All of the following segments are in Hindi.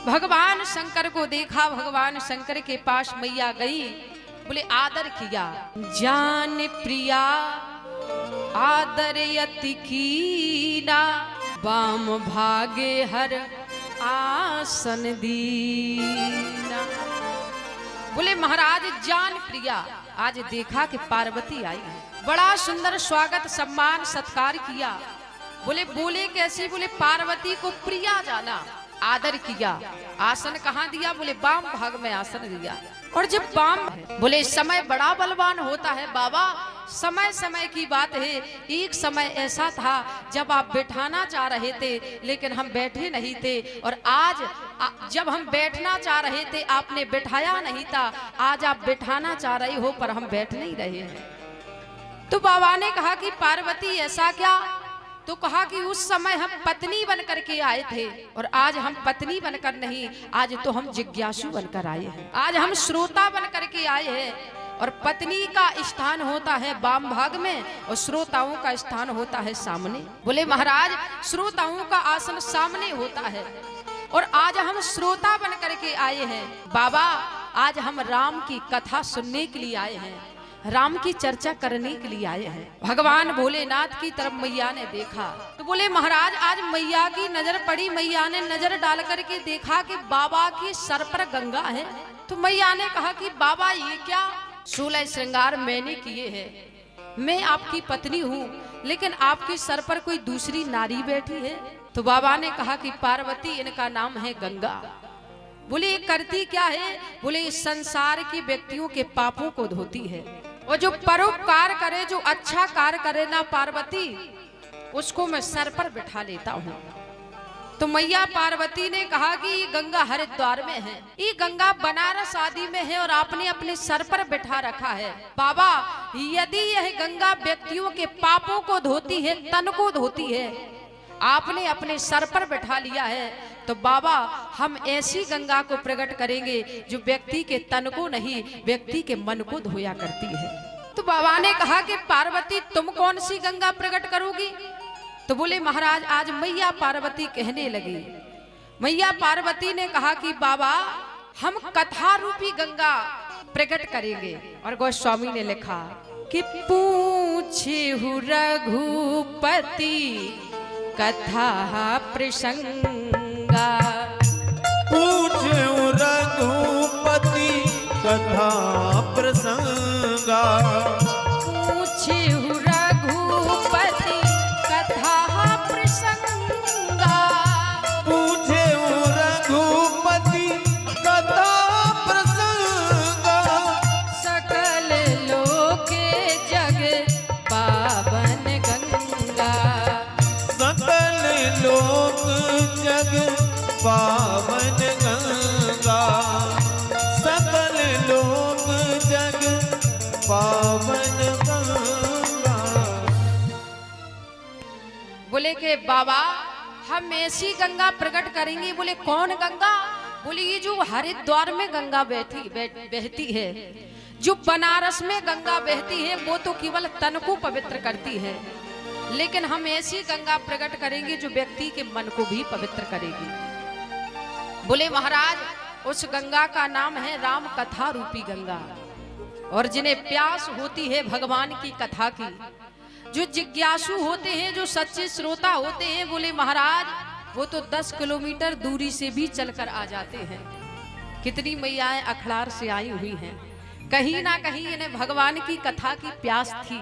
भगवान शंकर को देखा, भगवान शंकर के पास मैया गई, बोले आदर किया। जान प्रिया आदर यति कीना, बाम भागे हर आसन दीना। बोले महाराज जान प्रिया, आज देखा कि पार्वती आई है, बड़ा सुंदर स्वागत सम्मान सत्कार किया। बोले कैसी? बोले पार्वती को प्रिया जाना, आदर किया। आसन कहाँ दिया? बोले वाम भाग में आसन दिया। और जब वाम, बोले समय बड़ा बलवान होता है बाबा, समय समय की बात है। एक समय ऐसा था जब आप बैठाना चाह रहे थे लेकिन हम बैठे नहीं थे, और आज जब हम बैठना चाह रहे थे आपने बैठाया नहीं था। आज आप बैठाना चाह रहे हो पर हम बैठ नहीं रहे हैं। तो बाबा ने कहा कि पार्वती ऐसा क्या? तो कहा कि उस समय हम पत्नी बनकर के आए थे और आज हम पत्नी बनकर नहीं, आज तो हम जिज्ञासु बनकर आए हैं, आज हम श्रोता बनकर के आए हैं। और पत्नी का स्थान होता है वाम भाग में और श्रोताओं का स्थान होता है सामने। बोले महाराज श्रोताओं का आसन सामने होता है और आज हम श्रोता बनकर के आए हैं। बाबा आज हम राम की कथा सुनने के लिए आए हैं, राम की चर्चा करने के लिए आए हैं। भगवान भोलेनाथ की तरफ मैया ने देखा तो बोले महाराज आज मैया की नजर पड़ी। मैया ने नजर डाल करके देखा कि बाबा की सर पर गंगा है। तो मैया ने कहा कि बाबा ये क्या? 16 श्रृंगार मैंने किए हैं, मैं आपकी पत्नी हूँ, लेकिन आपके सर पर कोई दूसरी नारी बैठी है। तो बाबा ने कहा कि पार्वती, इनका नाम है गंगा। बोले करती क्या है? बोले इस संसार के व्यक्तियों के पापों को धोती है, और जो परोपकार करे, जो अच्छा कार्य करे ना पार्वती, उसको मैं सर पर बिठा लेता हूँ। तो मैया पार्वती ने कहा कि ये गंगा हरिद्वार में है, ये गंगा बनारस आदि में है और आपने अपने सर पर बिठा रखा है। बाबा यदि यह गंगा व्यक्तियों के पापों को धोती है, तन को धोती है, आपने अपने सर पर बैठा लिया है, तो बाबा हम ऐसी गंगा को प्रकट करेंगे जो व्यक्ति के तन को नहीं, व्यक्ति के मन को धोया करती है। तो बाबा ने कहा कि पार्वती तुम कौन सी गंगा प्रकट करोगी? तो बोले महाराज आज मैया पार्वती कहने लगी। मैया पार्वती ने कहा कि बाबा हम कथा रूपी गंगा प्रकट करेंगे। और गोस्वामी ने लिखा कि पूछे रघुपति कथा प्रसंगा, पूछे रघुपति कथा प्रसंगा, पूछे रघुपति कथा प्रसंगा, पूछे रघुपति कथा प्रसंगा, सकल लोके जग पावन गंगा, सकल लोक जग पावन गंगा, सकल लोक जग पावन गंगा। बोले के बाबा हम ऐसी गंगा प्रकट करेंगे। बोले कौन गंगा? बोले ये जो हरिद्वार में गंगा बहती है, जो बनारस में गंगा बहती है, वो तो केवल तन को पवित्र करती है, लेकिन हम ऐसी गंगा प्रकट करेंगे जो व्यक्ति के मन को भी पवित्र करेगी। बोले महाराज उस गंगा का नाम है राम कथा रूपी गंगा। और जिन्हें प्यास होती है भगवान की कथा की, जो जिज्ञासु होते हैं, जो सच्चे श्रोता होते हैं, बोले महाराज वो तो 10 किलोमीटर दूरी से भी चलकर आ जाते हैं। कितनी मैयाएं अखड़ार से आई हुई हैं, कहीं ना कहीं इन्हें भगवान की कथा की प्यास थी।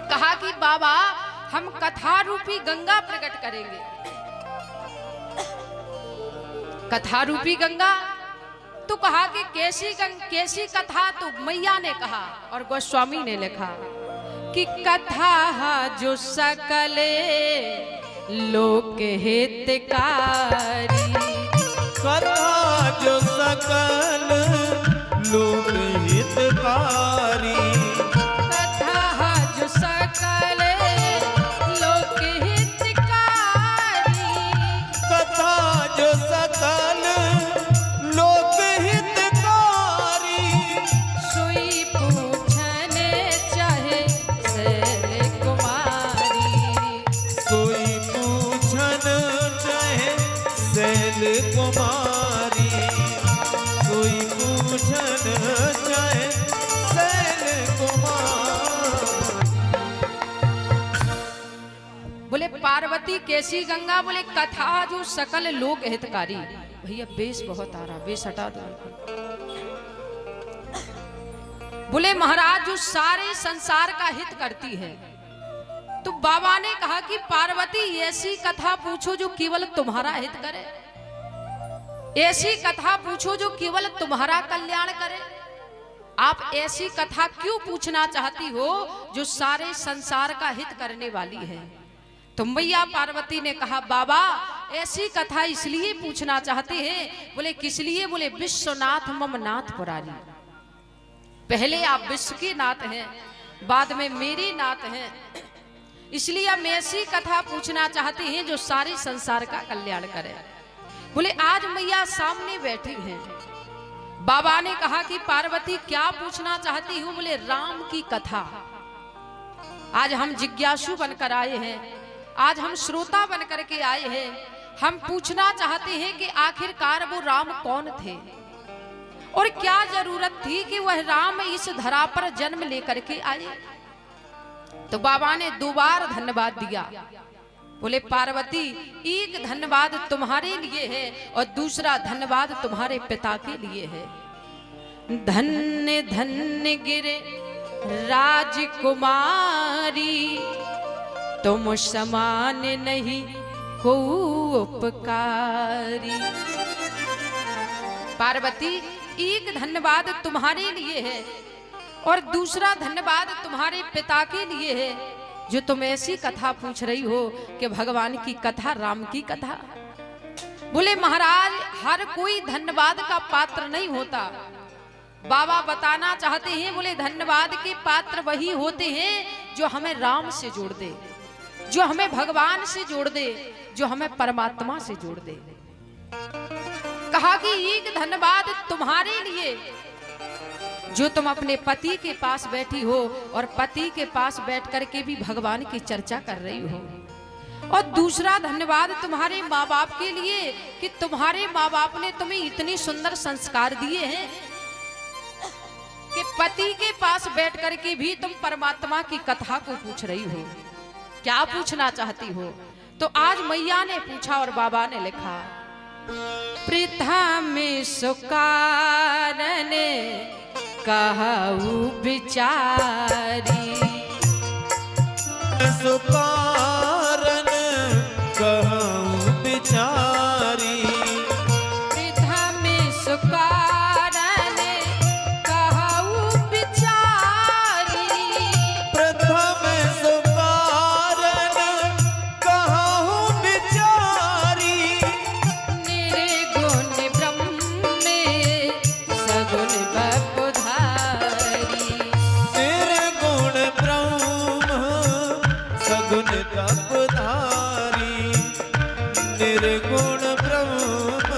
कहा कि बाबा हम कथा रूपी गंगा प्रकट करेंगे। कथा रूपी गंगा? तो कहा कि कैसी कथा? तो मैया ने कहा और गोस्वामी ने लिखा कि कथा जो सकले लोक हितकारी, कथा जो सकल लोक हितकारी, कथा जो सकले लोक हितकारी, कथा जो सकल लोक हितकारी, सुई पूछने चाहे शैल कुमारी, सोई पूछन चाहे कुमारी कोई पूछन जाए शैल कुमारी। बोले पार्वती कैसी गंगा? बोले कथा जो सकल लोक हितकारी। भैया बेस बहुत आ रहा, बेस हटा दो। बोले महाराज जो सारे संसार का हित करती है। तो बाबा ने कहा कि पार्वती ऐसी कथा पूछो जो केवल तुम्हारा हित करे, ऐसी कथा पूछो जो केवल तुम्हारा कल्याण करे। आप ऐसी कथा क्यों पूछना चाहती हो जो सारे संसार का हित करने वाली है? तो मैया पार्वती ने कहा बाबा ऐसी कथा इसलिए पूछना चाहते हैं। बोले किस लिए? बोले विश्वनाथ मम नाथ पुरारी। पहले आप विश्व के नाथ हैं, बाद में मेरी नाथ हैं, इसलिए हम ऐसी कथा पूछना चाहते हैं जो सारे संसार का कल्याण करे। बोले आज मैया सामने बैठी हैं। बाबा ने कहा कि पार्वती क्या पूछना चाहती हूं? बोले राम की कथा। आज हम जिज्ञासु बनकर आए हैं, आज हम श्रोता बनकर के आए हैं। हम पूछना चाहते हैं कि आखिरकार वो राम कौन थे और क्या जरूरत थी कि वह राम इस धरा पर जन्म लेकर के आए। तो बाबा ने 2 बार धन्यवाद दिया। बोले पार्वती एक धन्यवाद तुम्हारे लिए है और दूसरा धन्यवाद तुम्हारे पिता के लिए है। धन्य धन्य गिरे राजकुमारी तुम समान नहीं को उपकारी। पार्वती एक धन्यवाद तुम्हारे लिए है और दूसरा धन्यवाद तुम्हारे पिता के लिए है जो तुम ऐसी कथा पूछ रही हो कि भगवान की कथा, राम की कथा। बोले महाराज हर कोई धन्यवाद का पात्र नहीं होता। बाबा बताना चाहते हैं, बोले धन्यवाद के पात्र वही होते हैं जो हमें राम से जोड़ दे, जो हमें भगवान से जोड़ दे, जो हमें परमात्मा से जोड़ दे। कहा कि एक धन्यवाद तुम्हारे लिए जो तुम अपने पति के पास बैठी हो और पति के पास बैठ करके भी भगवान की चर्चा कर रही हो, और दूसरा धन्यवाद तुम्हारे माँ बाप के लिए कि तुम्हारे माँ बाप ने तुम्हें इतने सुंदर संस्कार दिए हैं कि पति के पास बैठ करके भी तुम परमात्मा की कथा को पूछ रही हो। क्या पूछना चाहती हो? तो आज मैया ने पूछा और बाबा ने लिखा, प्रथम सुकारन कहू बिचारी। सुकारन कहू बिचारी। प्रथम सुकारन कहू बिचारी। प्रथम सुकारन कहू बिचारी। निर्गुण ब्रह्म सगुण बपुधारी। निर्गुण ब्रह्म सगुण तपधारी। निर्गुण ब्रह्म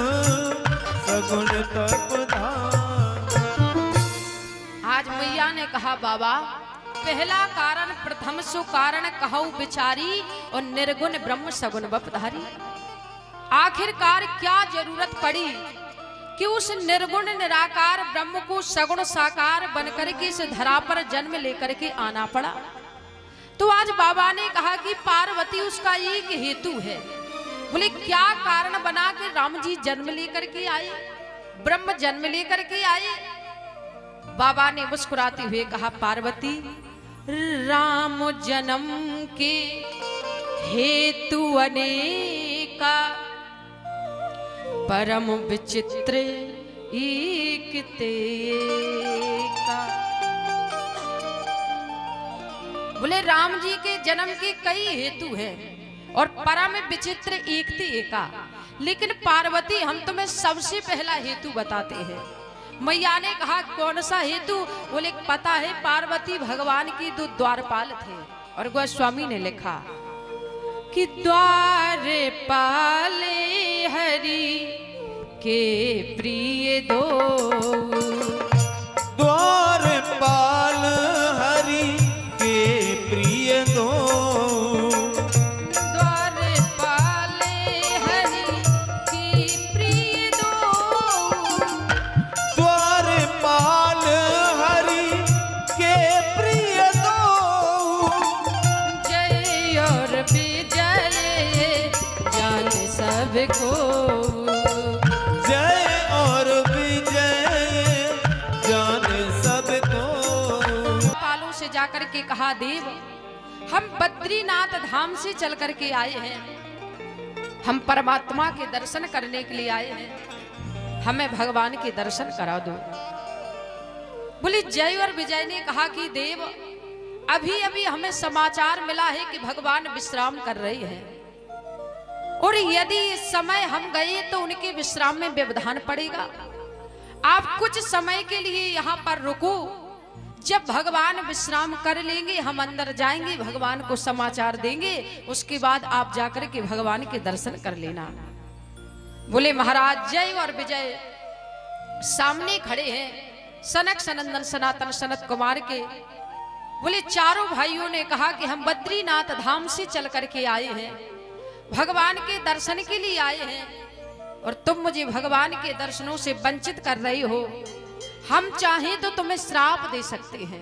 सगुण तपधारी। आज मैया ने कहा बाबा पहला कारण प्रथम सु कारण कहू बिचारी और निर्गुण ब्रह्म सगुण बपधारी। आखिरकार क्या जरूरत पड़ी कि उस निर्गुण निराकार ब्रह्म को सगुण साकार बनकर के इस धरा पर जन्म लेकर के आना पड़ा? तो आज बाबा ने कहा कि पार्वती उसका एक हेतु है। बोले क्या कारण बना कि राम जी जन्म लेकर के आए, ब्रह्म जन्म लेकर के आए? बाबा ने मुस्कुराते हुए कहा पार्वती राम जन्म के हेतु अनेका परम विचित्र एक तेका। बोले राम जी के जन्म के कई हेतु हैं और परम विचित्र एक ते एका, लेकिन पार्वती हम तुम्हें सबसे पहला हेतु बताते हैं। मैया ने कहा कौन सा हेतु? बोले पता है पार्वती भगवान की 2 द्वारपाल थे और गोस्वामी ने लिखा कि द्वारपाल हरि के प्रिय दो। द्वारपाल हरि के प्रिय दो। द्वारपाल हरि के प्रिय जाकर के कहा, देव हम बद्रीनाथ धाम से चल करके आए हैं, हम परमात्मा के दर्शन करने के लिए आए हैं, हमें भगवान के दर्शन करा दो। बोले जय और विजय ने कहा कि देव अभी अभी हमें समाचार मिला है कि भगवान विश्राम कर रहे हैं, और यदि इस समय हम गए तो उनके विश्राम में व्यवधान पड़ेगा। आप कुछ समय के लिए यहाँ पर रुको, जब भगवान विश्राम कर लेंगे हम अंदर जाएंगे, भगवान को समाचार देंगे, उसके बाद आप जाकर के भगवान के दर्शन कर लेना। बोले महाराज जय और विजय सामने खड़े हैं सनक सनंदन सनातन सनत कुमार के। बोले चारों भाइयों ने कहा कि हम बद्रीनाथ धाम से चल करके आए हैं, भगवान के दर्शन के लिए आए हैं, और तुम मुझे भगवान के दर्शनों से वंचित कर रही हो। हम चाहें तो तुम्हें श्राप दे सकते हैं।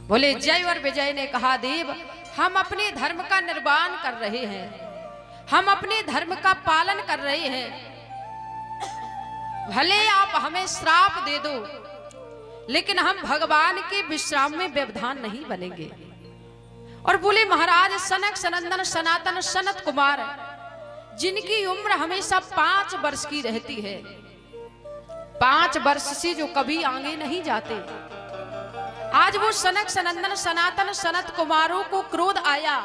बोले जय और विजय ने कहा, देव हम अपने धर्म का निर्वाण कर रहे हैं, हम अपने धर्म का पालन कर रहे हैं, भले आप हमें श्राप दे दो, लेकिन हम भगवान के विश्राम में व्यवधान नहीं बनेंगे। और बोले महाराज सनक सनंदन सनातन सनत कुमार, जिनकी उम्र हमेशा 5 वर्ष की रहती है, 5 वर्ष से जो कभी आगे नहीं जाते, आज वो सनक सनंदन सनातन सनत कुमारों को क्रोध आया,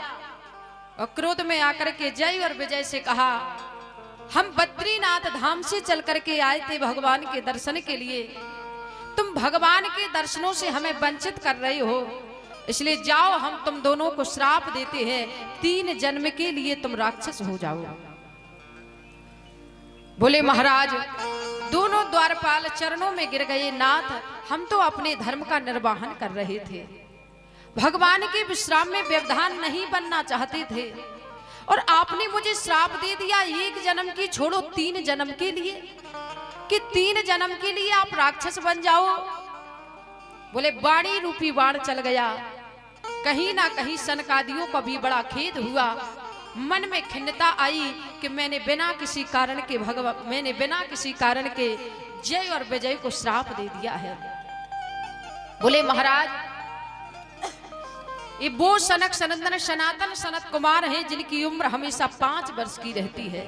और क्रोध में आकर के जय और विजय से कहा, हम बद्रीनाथ धाम से चल करके आए थे भगवान के दर्शन के लिए, तुम भगवान के दर्शनों से हमें वंचित कर रहे हो, इसलिए जाओ हम तुम दोनों को श्राप देते हैं, 3 जन्म के लिए तुम राक्षस हो जाओ। बोले महाराज दोनों द्वारपाल चरणों में गिर गए, नाथ हम तो अपने धर्म का निर्वाहन कर रहे थे, भगवान के विश्राम में व्यवधान नहीं बनना चाहते थे, और आपने मुझे श्राप दे दिया 1 जन्म की छोड़ो 3 जन्म के लिए, कि 3 जन्म के लिए आप राक्षस बन जाओ। बोले वाणी रूपी बाण चल गया, कहीं ना कहीं सनकादियों को भी बड़ा खेद हुआ, मन में खिन्नता आई कि मैंने बिना किसी कारण के जय और विजय को श्राप दे दिया है। बोले महाराज ये वो सनक सनंदन सनातन सनत कुमार हैं जिनकी उम्र हमेशा 5 वर्ष की रहती है,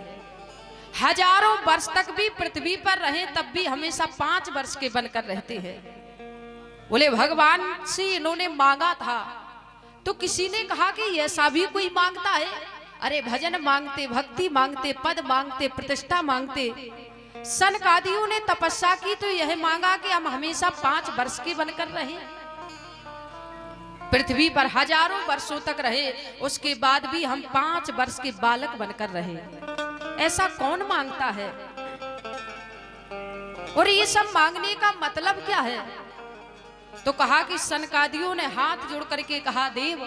हजारों वर्ष तक भी पृथ्वी पर रहे तब भी हमेशा 5 वर्ष के बनकर रहते हैं। बोले भगवान से इन्होंने मांगा था तो किसी ने कहा कि ऐसा भी कोई मांगता है, अरे भजन मांगते, भक्ति मांगते, पद मांगते, प्रतिष्ठा मांगते, सनकादियों ने तपस्या की तो यह मांगा कि हम हमेशा 5 वर्ष के बनकर रहे, पृथ्वी पर हजारों वर्षों तक रहे, उसके बाद भी हम 5 वर्ष के बालक बनकर रहे, ऐसा कौन मांगता है? और ये सब मांगने का मतलब क्या है? तो कहा कि सनकादियों ने हाथ जोड़ करके कहा, देव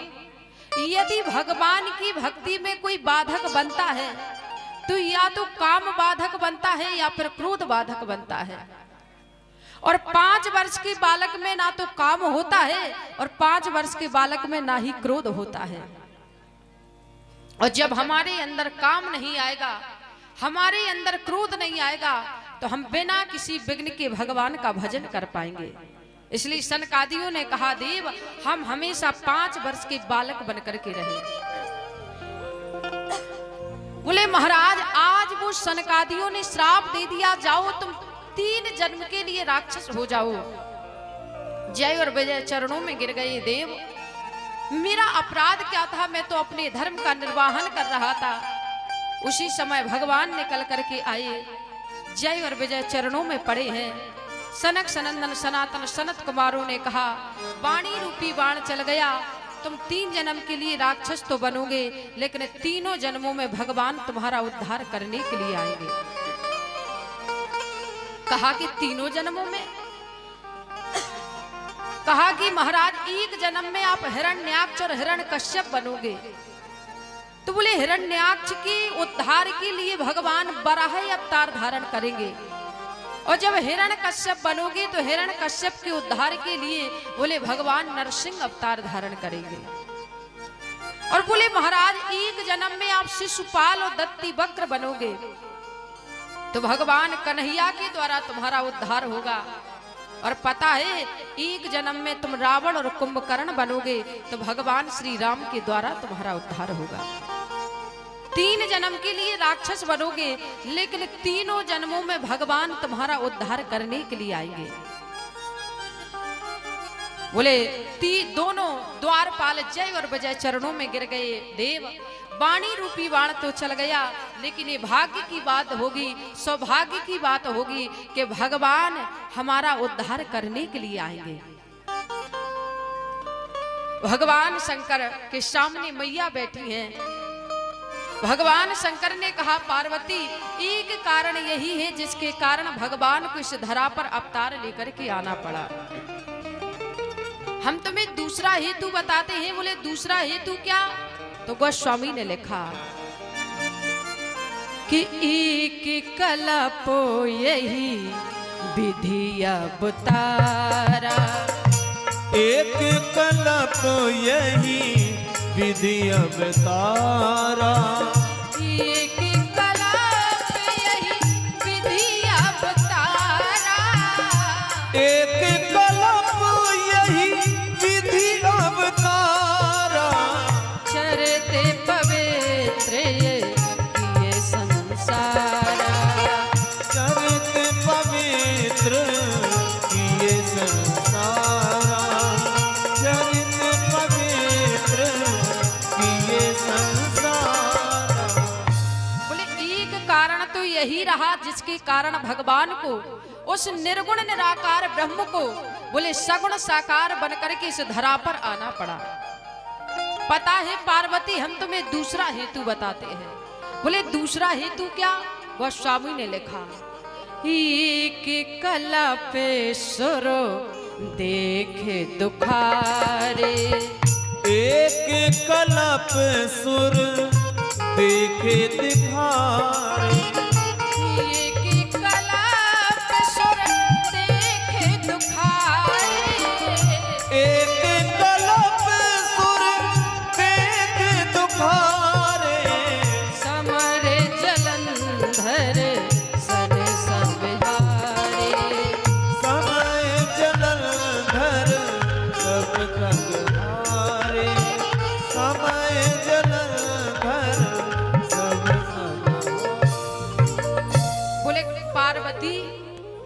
यदि भगवान की भक्ति में कोई बाधक बनता है तो या तो काम बाधक बनता है या फिर क्रोध बाधक बनता है, और 5 वर्ष के बालक में ना तो काम होता है और 5 वर्ष के बालक में ना ही क्रोध होता है। और जब हमारे अंदर काम नहीं आएगा, हमारे अंदर क्रोध नहीं आएगा, तो हम बिना किसी विघ्न के भगवान का भजन कर पाएंगे। इसलिए सनकादियों ने कहा, देव हम हमेशा 5 वर्ष के बालक बनकर के रहे। बोले महाराज आज वो सनकादियों ने श्राप दे दिया, जाओ तुम 3 जन्म के लिए राक्षस हो जाओ। जय और विजय चरणों में गिर गए, देव मेरा अपराध क्या था, मैं तो अपने धर्म का निर्वाहन कर रहा था। उसी समय भगवान निकल करके आए, जय और विजय चरणों में पड़े हैं। सनक सनंदन सनातन सनत कुमारों ने कहा, वाणी रूपी बाण चल गया, तुम 3 जन्म के लिए राक्षस तो बनोगे, लेकिन 3 जन्मों में भगवान तुम्हारा उद्धार करने के लिए आएंगे। कहा कि 3 जन्मों में? कहा कि महाराज 1 जन्म में आप हिरण्याक्ष और हिरण्यकश्यप बनोगे। तो बोले हिरण्याक्ष के उद्धार के लिए भगवान बराह अवतार धारण करेंगे, और जब हिरण्यकश्यप बनोगे तो हिरण्यकश्यप के उद्धार के लिए बोले भगवान नरसिंह अवतार धारण करेंगे। और बोले महाराज 1 जन्म में आप शिशुपाल और दत्ती वक्र बनोगे, तो भगवान कन्हैया के द्वारा तुम्हारा उद्धार होगा। और पता है एक जन्म में तुम रावण और कुंभकर्ण बनोगे तो भगवान श्री राम के द्वारा तुम्हारा उद्धार होगा। 3 जन्म के लिए राक्षस बनोगे, लेकिन तीनों जन्मों में भगवान तुम्हारा उद्धार करने के लिए आएंगे। बोले दोनों द्वारपाल जय और विजय चरणों में गिर गए। देव वाणी रूपी बाण तो चल गया, लेकिन ये भाग्य की बात होगी, सौभाग्य की बात होगी कि भगवान हमारा उद्धार करने के लिए आएंगे। भगवान शंकर के सामने मैया बैठी हैं। भगवान शंकर ने कहा, पार्वती एक कारण यही है जिसके कारण भगवान को इस धरा पर अवतार लेकर के आना पड़ा। हम तुम्हें दूसरा हेतु बताते हैं। बोले दूसरा हेतु क्या? तो गोस्वामी ने लिखा कि एक कलप यही विधि अवतारा, एक कलप यही विधि अवतारा, एक कलप यही विधि अवतारा, एक कलप यही विधि अवतारा, चरते पवित्र ये संसारा, चरित पवित्र किए संसारा, चरित पवित्र किए संसारा। बोले एक कारण तो यही रहा जिसके कारण भगवान को, उस निर्गुण निराकार ब्रह्म को, बोले सगुण साकार बनकर के इस धरा पर आना पड़ा। पता है पार्वती, हम तुम्हें दूसरा हेतु बताते हैं। बोले दूसरा हेतु क्या? गोस्वामी ने लिखा, एक कलपेश्वर देखे दुखारे, एक कलप सुर देखे दिखारे, एक कलपेश्वर देखे दुखारे, एक कलप सुर देखे दुखारे, समरे जलंधर सन सब हारे, समय जलंधर सब जग हारे, समय जलंधर सब जग। बोले पार्वती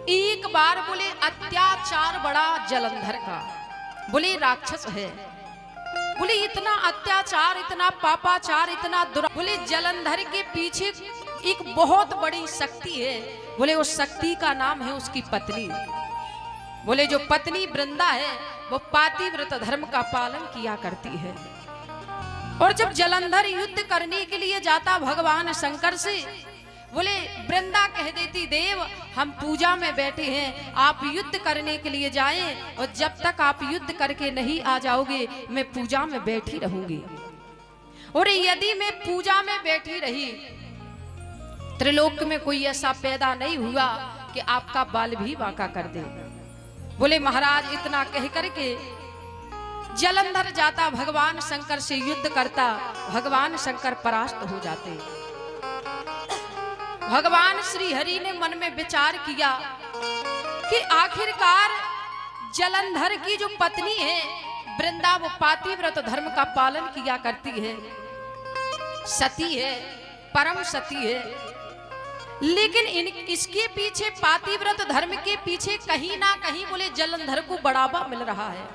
एक बार बोले अत्याचार बड़ा जलंधर का, बोले राक्षस है, बोले इतना अत्याचार, इतना पापाचार, इतना दुरा, बोले जलंधर के पीछे एक बहुत बड़ी शक्ति है। बोले उस शक्ति का नाम है उसकी पत्नी। बोले जो पत्नी वृंदा है वो पातिव्रत धर्म का पालन किया करती है। और जब जलंधर युद्ध करने के लिए जाता भगवान शंकर से, बोले वृंदा कह देती, देव हम पूजा में बैठे हैं, आप युद्ध करने के लिए जाएं, और जब तक आप युद्ध करके नहीं आ जाओगे मैं पूजा में बैठी रहूंगी। और यदि मैं पूजा में बैठी रही, त्रिलोक में कोई ऐसा पैदा नहीं हुआ कि आपका बाल भी बांका कर दे। बोले महाराज इतना कह करके जलंधर जाता, भगवान शंकर से युद्ध करता, भगवान शंकर परास्त हो जाते। भगवान श्री हरि ने मन में विचार किया कि आखिरकार जलंधर की जो पत्नी है वृंदा, वो पातिव्रत धर्म का पालन किया करती है, सती है, परम सती है, लेकिन इसके पीछे, पातिव्रत धर्म के पीछे कहीं ना कहीं बोले जलंधर को बढ़ावा मिल रहा है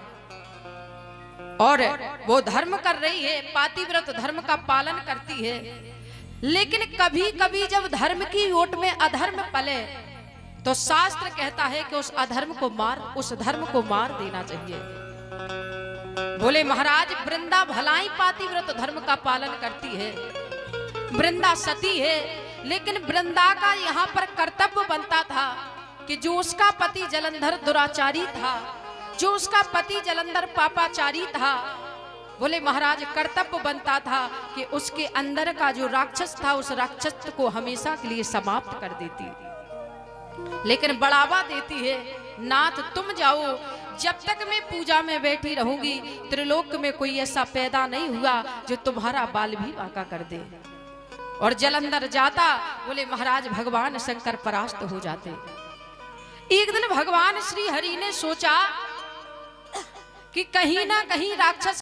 और वो धर्म कर रही है, पातिव्रत धर्म का पालन करती है। लेकिन कभी कभी जब धर्म की ओट में अधर्म पले तो शास्त्र कहता है कि उस धर्म को मार देना चाहिए। बोले महाराज वृंदा भलाई पातिव्रत धर्म का पालन करती है, वृंदा सती है, लेकिन वृंदा का यहाँ पर कर्तव्य बनता था कि जो उसका पति जलंधर दुराचारी था, जो उसका पति जलंधर पापाचारी था, बोले महाराज कर्तव्य बनता था कि उसके अंदर का जो राक्षस था उस राक्षस को हमेशा के लिए समाप्त कर देती। लेकिन बढ़ावा देती है, नाथ तुम जाओ, जब तक मैं पूजा में बैठी रहूंगी त्रिलोक में कोई ऐसा पैदा नहीं हुआ जो तुम्हारा बाल भी बांका कर दे। और जलंधर जाता, बोले महाराज भगवान शंकर परास्त हो जाते। एक दिन भगवान श्री हरि ने सोचा कि कहीं ना कहीं राक्षस